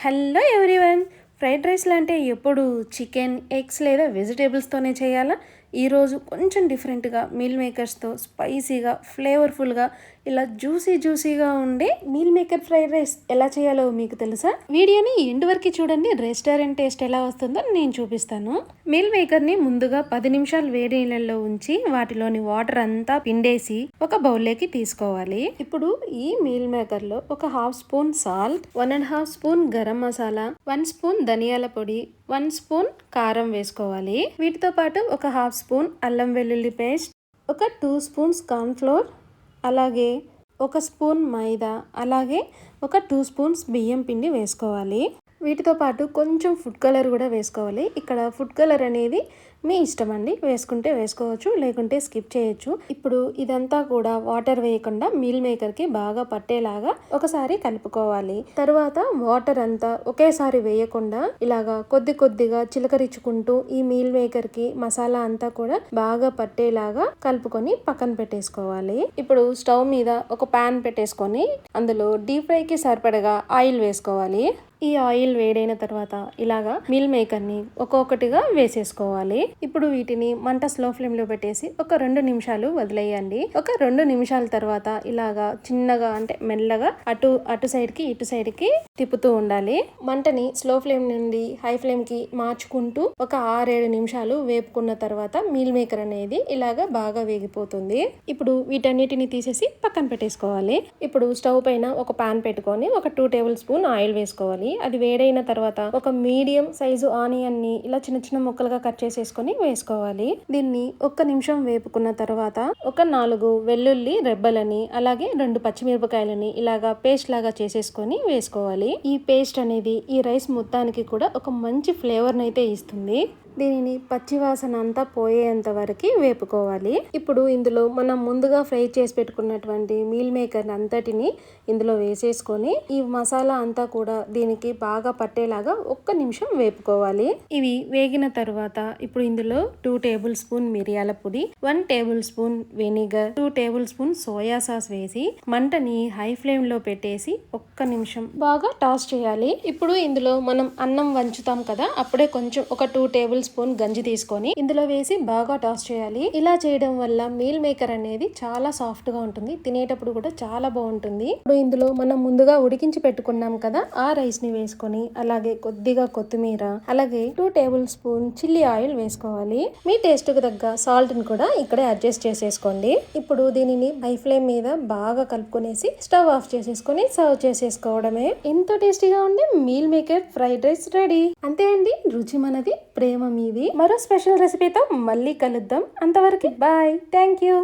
Hello everyone, fried రైస్లు అంటే ఎప్పుడు chicken, eggs లేదా వెజిటేబుల్స్తోనే చేయాలా? ఈరోజు కొంచెం డిఫరెంట్గా మీల్ మేకర్స్తో స్పైసీగా ఫ్లేవర్ఫుల్గా ఇలా జ్యూసీగా ఉండే మీల్ మేకర్ ఫ్రైడ్ రైస్ ఎలా చేయాలో మీకు తెలుసా? వీడియోని ఎండ్ వరకు చూడండి, రెస్టారెంట్ టేస్ట్ ఎలా వస్తుందో నేను చూపిస్తాను. మీల్ మేకర్ని ముందుగా 10 నిమిషాలు వేడి నీళ్ళల్లో ఉంచి వాటిలోని వాటర్ అంతా పిండేసి ఒక బౌల్లోకి తీసుకోవాలి. ఇప్పుడు ఈ మీల్ మేకర్లో ఒక 1/2 spoon salt, 1.5 spoon garam masala, 1 spoon ధనియాల పొడి, 1 స్పూన్ కారం వేసుకోవాలి. వీటితో పాటు ఒక 1/2 స్పూన్ అల్లం వెల్లుల్లి పేస్ట్, ఒక 2 స్పూన్స్ కార్న్ఫ్లోర్, అలాగే 1 స్పూన్ మైదా, అలాగే ఒక 2 స్పూన్స్ బియ్యం పిండి వేసుకోవాలి. వీటితో పాటు కొంచెం ఫుడ్ కలర్ కూడా వేసుకోవాలి. ఇక్కడ ఫుడ్ కలర్ అనేది మీ ఇష్టం అండి, వేసుకుంటే వేసుకోవచ్చు, లేకుంటే స్కిప్ చేయొచ్చు. ఇప్పుడు ఇదంతా కూడా వాటర్ వేయకుండా మీల్ మేకర్కి బాగా పట్టేలాగా ఒకసారి కలుపుకోవాలి. తర్వాత వాటర్ అంతా ఒకేసారి వేయకుండా ఇలాగా కొద్దిగా చిలకరించుకుంటూ ఈ మీల్ మేకర్కి మసాలా అంతా కూడా బాగా పట్టేలాగా కలుపుకొని పక్కన పెట్టేసుకోవాలి. ఇప్పుడు స్టవ్ మీద ఒక పాన్ పెట్టేసుకొని అందులో డీప్ ఫ్రైకి సరిపడగా ఆయిల్ వేసుకోవాలి. ఈ ఆయిల్ వేడైన తర్వాత ఇలాగా మీల్ మేకర్ని ఒక్కొక్కటిగా వేసేసుకోవాలి. ఇప్పుడు వీటిని మంట స్లో ఫ్లేమ్ లో పెట్టేసి ఒక 2 నిమిషాలు వదిలేయండి. ఒక 2 నిమిషాల తర్వాత ఇలాగా చిన్నగా అంటే మెల్లగా అటు సైడ్ కి ఇటు సైడ్ కి తిప్పుతూ ఉండాలి. మంటని స్లో ఫ్లేమ్ నుండి హై ఫ్లేమ్ కి మార్చుకుంటూ ఒక 6-7 నిమిషాలు వేపుకున్న తర్వాత మీల్ మేకర్ అనేది ఇలాగా బాగా వేగిపోతుంది. ఇప్పుడు వీటన్నిటిని తీసేసి పక్కన పెట్టేసుకోవాలి. ఇప్పుడు స్టవ్ పైన ఒక పాన్ పెట్టుకొని ఒక 2 టేబుల్ స్పూన్ ఆయిల్ వేసుకోవాలి. అది వేడైన తర్వాత ఒక మీడియం సైజు ఆనియన్ ని ఇలా చిన్న ముక్కలుగా కట్ చేసేసుకొని వేసుకోవాలి. దీన్ని 1 నిమిషం వేపుకున్న తర్వాత ఒక 4 వెల్లుల్లి రెబ్బలని, అలాగే 2 పచ్చిమిరపకాయలని ఇలాగా పేస్ట్ లాగా చేసేసుకొని వేసుకోవాలి. ఈ పేస్ట్ అనేది ఈ రైస్ మొత్తానికి కూడా ఒక మంచి ఫ్లేవర్ అయితే ఇస్తుంది. దీనిని పచ్చివాసన అంతా పోయేంత వరకు వేపుకోవాలి. ఇప్పుడు ఇందులో మనం ముందుగా ఫ్రై చేసి పెట్టుకున్నటువంటి మీల్ మేకర్ అంతటిని ఇందులో వేసేసుకొని ఈ మసాలా అంతా కూడా దీనికి బాగా పట్టేలాగా 1 నిమిషం వేపుకోవాలి. ఇవి వేగిన తర్వాత ఇప్పుడు ఇందులో 2 టేబుల్ స్పూన్ మిరియాల పొడి, 1 table spoon vinegar, 2 table spoon soya sauce వేసి మంటని హై ఫ్లేమ్ లో పెట్టేసి 1 నిమిషం బాగా టాస్ చేయాలి. ఇప్పుడు ఇందులో మనం అన్నం వంచుతాం కదా, అప్పుడే కొంచెం ఒక 2 టేబుల్ స్పూన్ గంజి తీసుకొని ఇందులో వేసి బాగా టాస్ చేయాలి. ఇలా చేయడం వల్ల మీల్ మేకర్ అనేది చాలా సాఫ్ట్ గా ఉంటుంది, తినేటప్పుడు కూడా చాలా బాగుంటుంది. ఇప్పుడు ఇందులో మనం ముందుగా ఉడికించి పెట్టుకున్నాం కదా ఆ రైస్ ని వేసుకొని అలాగే కొద్దిగా కొత్తిమీర, అలాగే 2 టేబుల్ స్పూన్ చిల్లీ ఆయిల్ వేసుకోవాలి. మీ టేస్ట్ కు తగ్గ సాల్ట్ ని కూడా ఇక్కడే అడ్జస్ట్ చేసేసుకోండి. ఇప్పుడు దీనిని హై ఫ్లేమ్ మీద బాగా కలుపుకొనేసి స్టవ్ ఆఫ్ చేసేసుకొని సర్వ్ చేసేసుకోవడమే. ఎంతో టేస్టీగా ఉండే meal maker fried rice ready. అంతే అండి, రుచి మనది, ప్రేమ మీది. మరో స్పెషల్ రెసిపీతో మళ్ళీ కలుద్దాం. అంతవరకు బాయ్, థ్యాంక్ యూ.